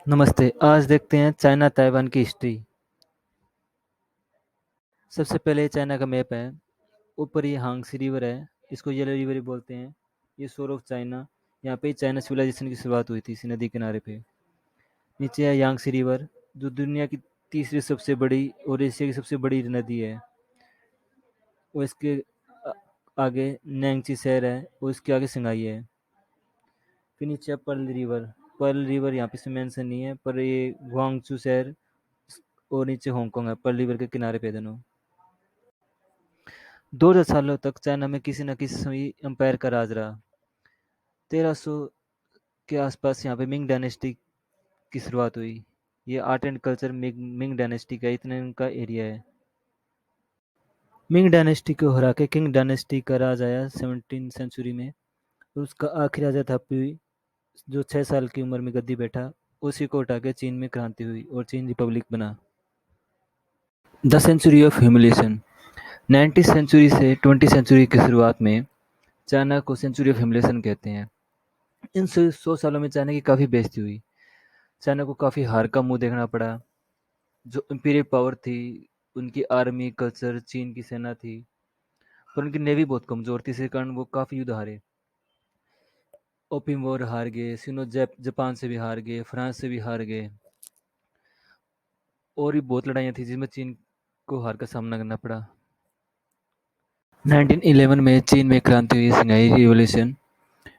नमस्ते, आज देखते हैं चाइना ताइवान की हिस्ट्री। सबसे पहले चाइना का मैप है। ऊपर ये हांगसी रिवर है, इसको येलो रिवर भी बोलते हैं। ये सोर ऑफ चाइना, यहाँ पे ही चाइना सिविलाइजेशन की शुरुआत हुई थी इसी नदी किनारे पे। नीचे है यांगसी रिवर, जो दुनिया की तीसरी सबसे बड़ी और एशिया की सबसे बड़ी नदी है। और इसके आ- आगे नैंगची शहर है और इसके आगे सिंगाई है। फिर नीचे है पर्ल रिवर। पर्ल रिवर यहाँ पे से मेंशन नहीं है, पर ये गुआंगचू शहर और नीचे हांगकांग है, पर्ल रिवर के किनारे पे दोनों। 2000 सालों तक चाइना में किसी न किसी एम्पायर का राज रहा। 1300 के आसपास यहाँ पे मिंग डायनेस्टी की शुरुआत हुई। ये art and culture Ming dynasty का इतना इनका एरिया है। मिंग डायनेस्टी को हरा के किंग डायनेस्टी का राज आया 17 सेंचुरी में। और उसका आखिरी राजा था पुई, जो 6 साल की उम्र में गद्दी बैठा। उसी को उठा के चीन में क्रांति हुई और चीन रिपब्लिक बना। The century of humiliation. 19th century से 20th सेंचुरी की शुरुआत में चाइना को सेंचुरी ऑफ ह्यूमिलेशन कहते हैं। इन 100 सालों में चाइना की काफ़ी बेइज्जती हुई। चाइना को काफ़ी हार का मुंह देखना पड़ा। जो इंपीरियल पावर थी, उनकी आर्मी कल्चर, चीन की सेना थी, पर उनकी नेवी बहुत कमज़ोर थी, इसी कारण वो काफ़ी युद्ध हारे। ओपियम वॉर हार गए, सिनो जापान से भी हार गए, फ्रांस से भी हार गए। और भी बहुत लड़ाइयाँ थी जिसमें चीन को हार का सामना करना पड़ा। 1911 में चीन में क्रांति हुई, सिंगाई रिवॉल्यूशन।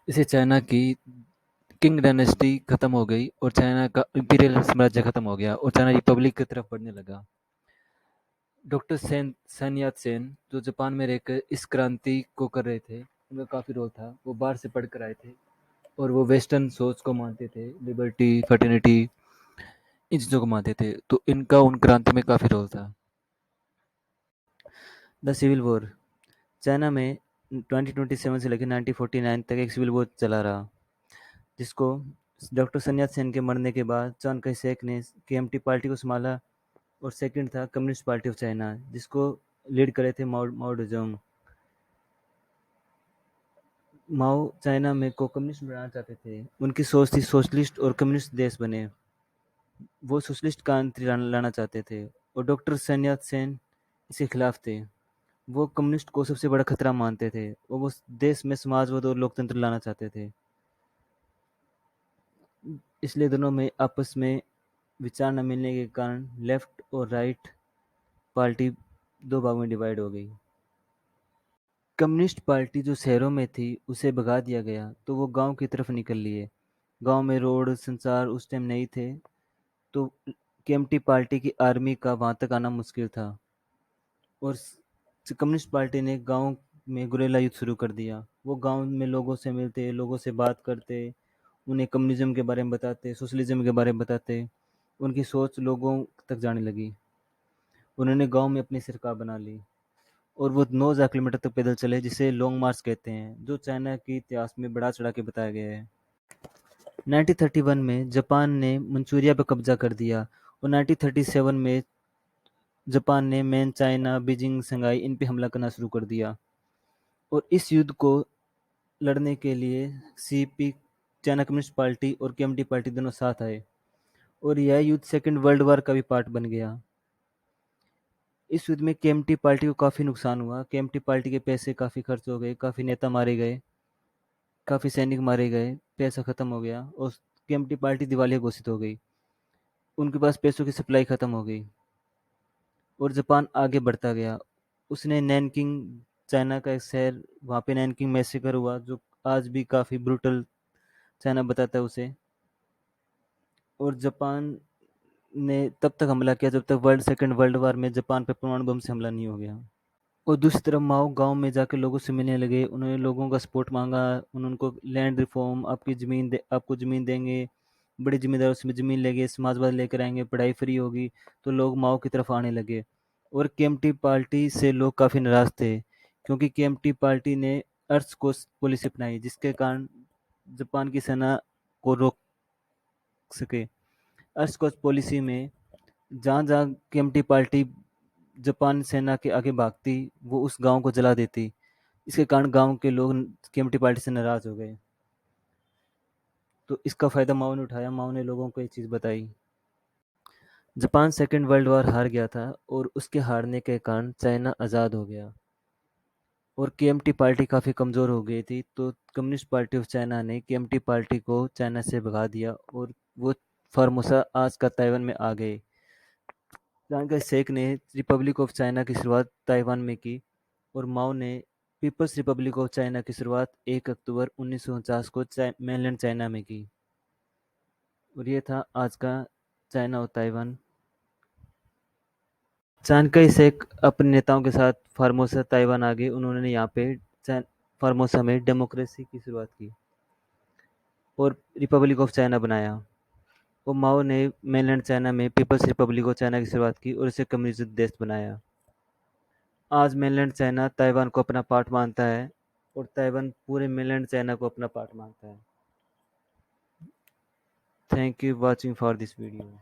इससे चाइना की किंग डायनेस्टी खत्म हो गई और चाइना का इंपीरियल साम्राज्य खत्म हो गया और चाइना रिपब्लिक की तरफ बढ़ने लगा। डॉक्टर सन यात सेन, जो जापान में रहकर इस क्रांति को कर रहे थे, उनका काफ़ी रोल था। वो बाहर से पढ़ कर आए थे और वो वेस्टर्न सोच को मानते थे, लिबर्टी, फर्टिनिटी, इन चीज़ों को मानते थे। तो इनका उन क्रांति में काफ़ी रोल था। The civil war. चाइना में 2027 से लेकर 1949 तक एक सिविल वॉर चला रहा, जिसको डॉक्टर sun yat सेन के मरने के बाद चांग kai शेक ने केएमटी पार्टी को संभाला। और सेकंड था कम्युनिस्ट पार्टी ऑफ चाइना, जिसको लीड करे थे माओ माओ जेडोंग। माओ चाइना में को कम्युनिस्ट बनाना चाहते थे। उनकी सोच थी सोशलिस्ट और कम्युनिस्ट देश बने। वो सोशलिस्ट क्रांति लाना चाहते थे और डॉक्टर sun yat सेन इसके खिलाफ थे। वो कम्युनिस्ट को सबसे बड़ा खतरा मानते थे और वो देश में समाजवाद और लोकतंत्र लाना चाहते थे। इसलिए दोनों में आपस में विचार न मिलने के कारण लेफ्ट और राइट पार्टी दो भागों में डिवाइड हो गई। कम्युनिस्ट पार्टी जो शहरों में थी उसे भगा दिया गया, तो वो गांव की तरफ निकल लिए। गांव में रोड संचार उस टाइम नहीं थे, तो केएमटी पार्टी की आर्मी का वहां तक आना मुश्किल था। और कम्युनिस्ट पार्टी ने गांव में गुरिल्ला युद्ध शुरू कर दिया। वो गांव में लोगों से मिलते, लोगों से बात करते, उन्हें कम्युनिज्म के बारे में बताते, सोशलिज्म के बारे में बताते। उनकी सोच लोगों तक जाने लगी। उन्होंने गांव में अपनी सरकार बना ली और वो 9,000 किलोमीटर तक पैदल चले, जिसे लॉन्ग मार्च कहते हैं, जो चाइना के इतिहास में बढ़ा चढ़ा के बताया गया है। 1931 में जापान ने मंचूरिया पर कब्जा कर दिया और 1937 में जापान ने मेन चाइना, बीजिंग, शंघाई इन पे हमला करना शुरू कर दिया। और इस युद्ध को लड़ने के लिए सीपी, चाइना कम्युनिस्ट पार्टी और केएमटी पार्टी दोनों साथ आए और यह युद्ध सेकेंड वर्ल्ड वॉर का भी पार्ट बन गया। इस युद्ध में केएमटी पार्टी को काफ़ी नुकसान हुआ। केएमटी पार्टी के पैसे काफ़ी खर्च हो गए, काफ़ी नेता मारे गए, काफ़ी सैनिक मारे गए, पैसा ख़त्म हो गया और केएमटी पार्टी दिवालिया घोषित हो गई। उनके पास पैसों की सप्लाई ख़त्म हो गई और जापान आगे बढ़ता गया। उसने नैनकिंग, चाइना का एक शहर, वहाँ पे नैनकिंग मैसेकर हुआ, जो आज भी काफ़ी ब्रूटल चाइना बताता है उसे। और जापान ने तब तक हमला किया जब तक सेकेंड वर्ल्ड वॉर में जापान पे परमाणु बम से हमला नहीं हो गया। और दूसरी तरफ माओ गांव में जाकर लोगों से मिलने लगे। उन्होंने लोगों का सपोर्ट मांगा। उन्होंने उनको लैंड रिफॉर्म, आपको ज़मीन देंगे, बड़ी ज़मींदारों से ज़मीन लेंगे, समाजवाद लेकर आएंगे, पढ़ाई फ्री होगी। तो लोग माओ की तरफ आने लगे और केएमटी पार्टी से लोग काफ़ी नाराज़ थे, क्योंकि केएमटी पार्टी ने अर्थ कोस्ट पॉलिसी अपनाई, जिसके कारण जापान की सेना को रोक सके। अर्थ कोस्ट पॉलिसी में जहाँ जहाँ केएमटी पार्टी जापान सेना के आगे भागती, वो उस गांव को जला देती। इसके कारण गांव के लोग केएमटी पार्टी से नाराज हो गए। तो इसका फ़ायदा माओ ने उठाया। माओ ने लोगों को एक चीज़ बताई। जापान सेकेंड वर्ल्ड वॉर हार गया था और उसके हारने के कारण चाइना आज़ाद हो गया और केएमटी पार्टी काफ़ी कमज़ोर हो गई थी। तो कम्युनिस्ट पार्टी ऑफ चाइना ने केएमटी पार्टी को चाइना से भगा दिया और वो फॉर्मोसा आज का ताइवान में आ गए। चियांग kai शेक ने रिपब्लिक ऑफ चाइना की शुरुआत ताइवान में की और माओ ने पीपल्स रिपब्लिक ऑफ चाइना की शुरुआत 1 अक्टूबर 1949 को मेनलैंड चाइना में की। और ये था आज का चाइना और ताइवान। चियांग kai शेक अपने नेताओं के साथ फार्मोसा ताइवान आ गए। उन्होंने यहाँ पे फार्मोसा में डेमोक्रेसी की शुरुआत की और रिपब्लिक ऑफ चाइना बनाया। और माओ ने मेनलैंड चाइना में पीपल्स रिपब्लिक ऑफ चाइना की शुरुआत की और इसे कम्युनिस्ट देश बनाया। आज मेनलैंड चाइना ताइवान को अपना पार्ट मानता है और ताइवान पूरे मेनलैंड चाइना को अपना पार्ट मानता है। Thank you watching for this video.